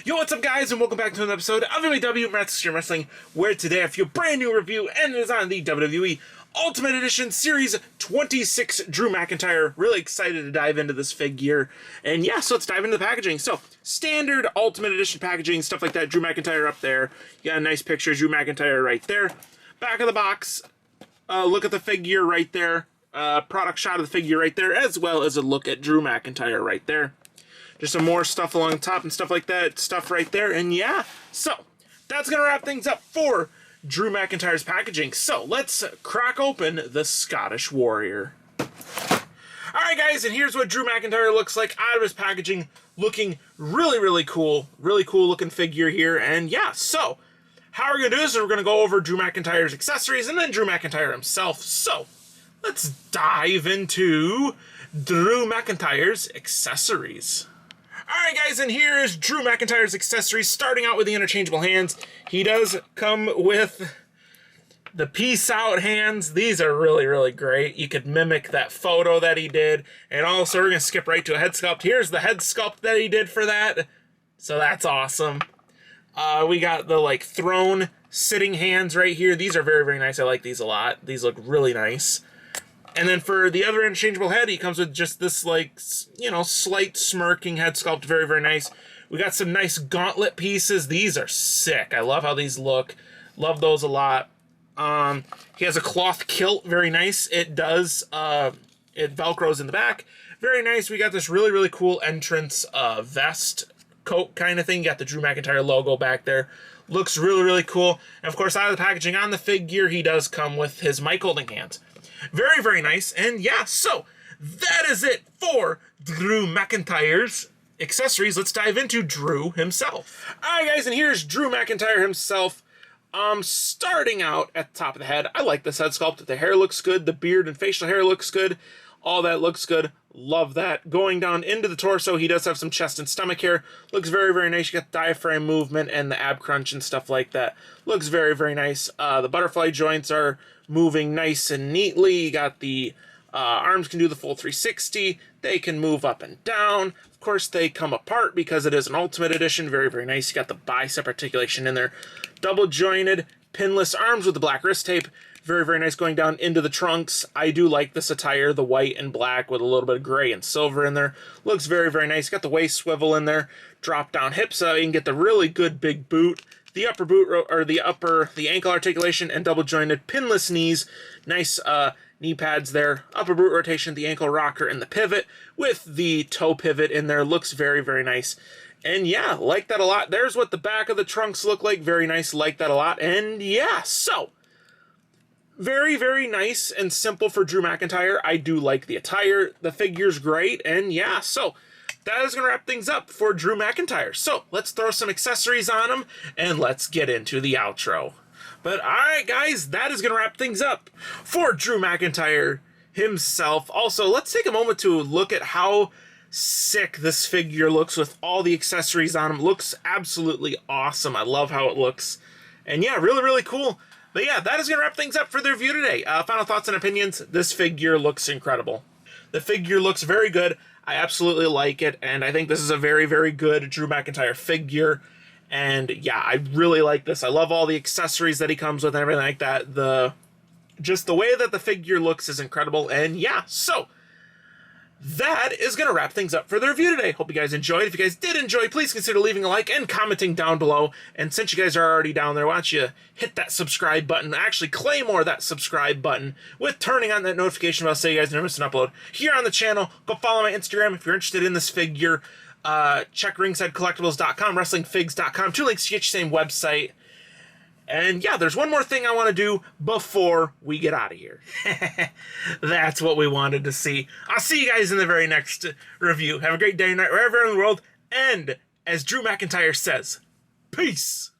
Yo, what's up, guys, and welcome back to another episode of MW Extreme Wrestling, where today I have a brand new review, and it is on the WWE Ultimate Edition Series 26 Drew McIntyre. Really excited to dive into this figure, and yeah, so let's dive into the packaging. So, standard Ultimate Edition packaging, stuff like that. Drew McIntyre up there. You got a nice picture of Drew McIntyre right there. Back of the box, look at the figure right there. Product shot of the figure right there, as well as a look at Drew McIntyre right there. Just some more stuff along the top and stuff like that, stuff right there, and yeah. So, that's going to wrap things up for Drew McIntyre's packaging. So, let's crack open the Scottish Warrior. Alright, guys, and here's what Drew McIntyre looks like out of his packaging. Looking really cool. Really cool looking figure here, and yeah, so how we're going to do this is we're going to go over Drew McIntyre's accessories and then Drew McIntyre himself. So, let's dive into Drew McIntyre's accessories. Alright, guys, and here is Drew McIntyre's accessories, starting out with the interchangeable hands. He does come with the peace out hands. These are really great. You could mimic that photo that he did. And also, we're going to skip right to a head sculpt. Here's the head sculpt that he did for that. So that's awesome. We got the, like, throne sitting hands right here. These are very nice. I like these a lot. These look really nice. And then for the other interchangeable head, he comes with just this, like, you know, slight smirking head sculpt. Very nice. We got some nice gauntlet pieces. These are sick. I love how these look. Love those a lot. He has a cloth kilt. Very nice. It does, it Velcros in the back. Very nice. We got this really cool entrance vest coat kind of thing. You got the Drew McIntyre logo back there. Looks really cool. And, of course, out of the packaging on the figure, he does come with his mic holding hands. Very nice, and yeah, so that is it for Drew McIntyre's accessories. Let's dive into Drew himself. Alright, guys, and here's Drew McIntyre himself. Starting out at the top of the head, I like this head sculpt. The hair looks good, the beard and facial hair looks good, all that looks good. Love that. Going down into the torso, he does have some chest and stomach hair. Looks very nice. You got the diaphragm movement and the ab crunch and stuff like that. Looks very nice. The butterfly joints are moving nice and neatly. You got the arms can do the full 360. They can move up and down. Of course, they come apart because it is an Ultimate Edition. Very nice. You got the bicep articulation in there. Double jointed, pinless arms with the black wrist tape. Very nice going down into the trunks. I do like this attire, the white and black with a little bit of gray and silver in there. Looks very nice. Got the waist swivel in there. Drop down hips so you can get the really good big boot. The upper boot, or the ankle articulation and double jointed pinless knees. Nice knee pads there. Upper boot rotation, the ankle rocker, and the pivot with the toe pivot in there. Looks very nice. And yeah, like that a lot. There's what the back of the trunks look like. Very nice. Like that a lot. And yeah, so very nice and simple for Drew McIntyre. I do like the attire. The figure's great. And yeah, so that is going to wrap things up for Drew McIntyre. So let's throw some accessories on him and let's get into the outro. But alright, guys, that is going to wrap things up for Drew McIntyre himself. Also, let's take a moment to look at how sick this figure looks with all the accessories on him. Looks absolutely awesome. I love how it looks. And yeah, really cool. But yeah, that is going to wrap things up for the review today. Final thoughts and opinions. This figure looks incredible. The figure looks very good. I absolutely like it, and I think this is a very good Drew McIntyre figure. And yeah, I really like this. I love all the accessories that he comes with and everything like that. Just the way that the figure looks is incredible. And yeah, so that is going to wrap things up for the review today. Hope you guys enjoyed. If you guys did enjoy, please consider leaving a like and commenting down below. And since you guys are already down there, why don't you hit that subscribe button, actually claim more of that subscribe button with turning on that notification bell so you guys never miss an upload here on the channel. Go follow my Instagram if you're interested in this figure. Check ringsidecollectibles.com, wrestlingfigs.com, 2 links to get your same website. And yeah, there's one more thing I want to do before we get out of here. That's what we wanted to see. I'll see you guys in the very next review. Have a great day and night wherever in the world. And as Drew McIntyre says, peace.